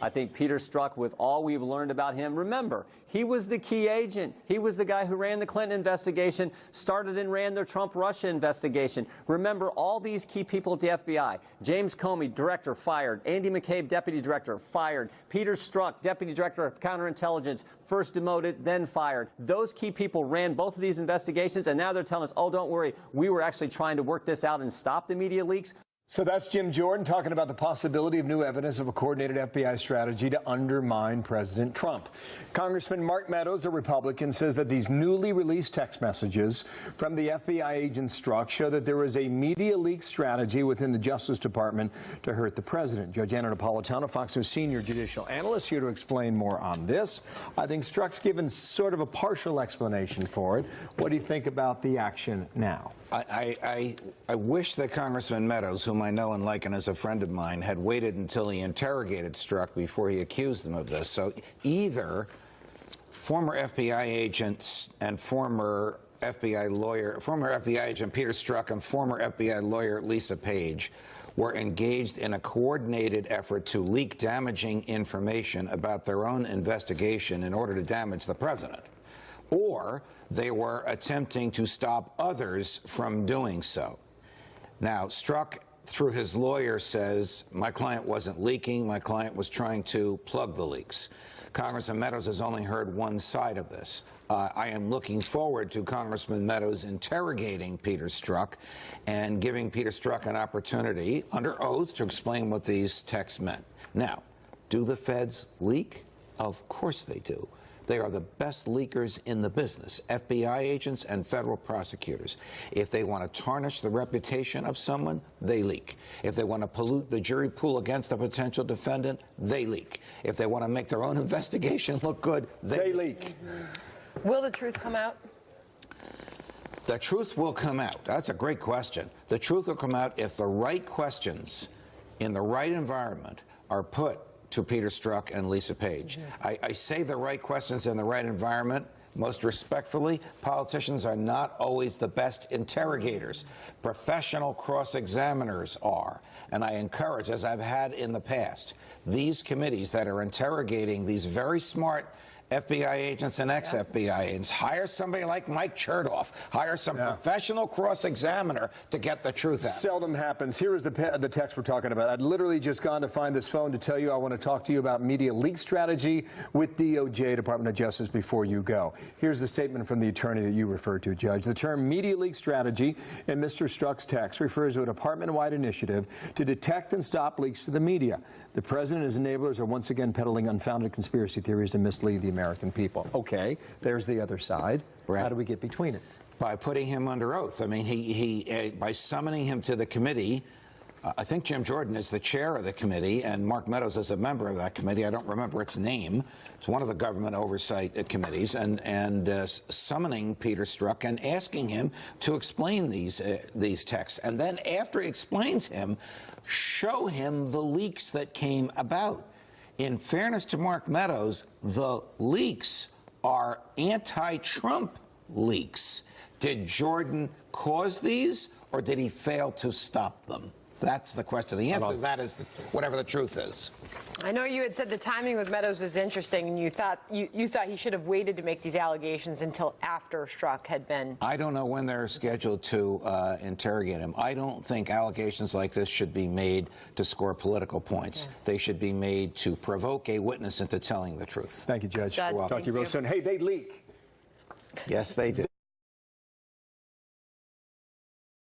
I think Peter Strzok, with all we've learned about him, remember, he was the key agent. He was the guy who ran the Clinton investigation, started and ran the Trump-Russia investigation. Remember, all these key people at the FBI, James Comey, director, fired. Andy McCabe, deputy director, fired. Peter Strzok, deputy director of counterintelligence, first demoted, then fired. Those key people ran both of these investigations, and now they're telling us, oh, don't worry, we were actually trying to work this out and stop the media leaks. So that's Jim Jordan talking about the possibility of new evidence of a coordinated FBI strategy to undermine President Trump. Congressman Mark Meadows, a Republican, says that these newly released text messages from the FBI agent Strzok show that there was a media leak strategy within the Justice Department to hurt the president. Judge Anna Napolitano, Fox News senior judicial analyst, here to explain more on this. I think Strzok's given sort of a partial explanation for it. What do you think about the action now? I wish that Congressman Meadows, whom I know and like and is a friend of mine, had waited until he interrogated Strzok before he accused him of this. So either former FBI agents and former FBI agent Peter Strzok and former FBI lawyer Lisa Page were engaged in a coordinated effort to leak damaging information about their own investigation in order to damage the president, or they were attempting to stop others from doing so. Now, Strzok, through his lawyer, says, my client wasn't leaking, my client was trying to plug the leaks. Congressman Meadows has only heard one side of this. I am looking forward to Congressman Meadows interrogating Peter Strzok and giving Peter Strzok an opportunity, under oath, to explain what these texts meant. Now, do the feds leak? Of course they do. They are the best leakers in the business, FBI agents and federal prosecutors. If they want to tarnish the reputation of someone, they leak. If they want to pollute the jury pool against a potential defendant, they leak. If they want to make their own investigation look good, they leak. Will the truth come out? The truth will come out. That's a great question. The truth will come out if the right questions in the right environment are put to Peter Strzok and Lisa Page. I say the right questions in the right environment. Most respectfully, politicians are not always the best interrogators. Professional cross-examiners are. And I encourage, as I've had in the past, these committees that are interrogating these very smart FBI agents and ex-FBI agents, hire somebody like Mike Chertoff, hire some professional cross-examiner to get the truth out. Seldom happens. Here is the text we're talking about. I'd literally just gone to find this phone to tell you I want to talk to you about media leak strategy with DOJ, Department of Justice, before you go. Here's the statement from the attorney that you referred to, Judge. The term media leak strategy in Mr. Strzok's text refers to a department-wide initiative to detect and stop leaks to the media. The president and his enablers are once again peddling unfounded conspiracy theories to mislead the American people. Okay, there's the other side. Right. How do we get between it? By putting him under oath. I mean, by summoning him to the committee. I think Jim Jordan is the chair of the committee, and Mark Meadows is a member of that committee. I don't remember its name. It's one of the government oversight committees, and summoning Peter Strzok and asking him to explain these texts. And then after he explains him, show him the leaks that came about. In fairness to Mark Meadows, the leaks are anti-Trump leaks. Did Jordan cause these, or did he fail to stop them? That's the question. The answer to that is whatever the truth is. I know you had said the timing with Meadows was interesting, and you thought he should have waited to make these allegations until after Strzok had been. I don't know when they're scheduled to interrogate him. I don't think allegations like this should be made to score political points. Yeah. They should be made to provoke a witness into telling the truth. Thank you, Judge. Talk to you real soon. Hey, they leak. Yes, they do.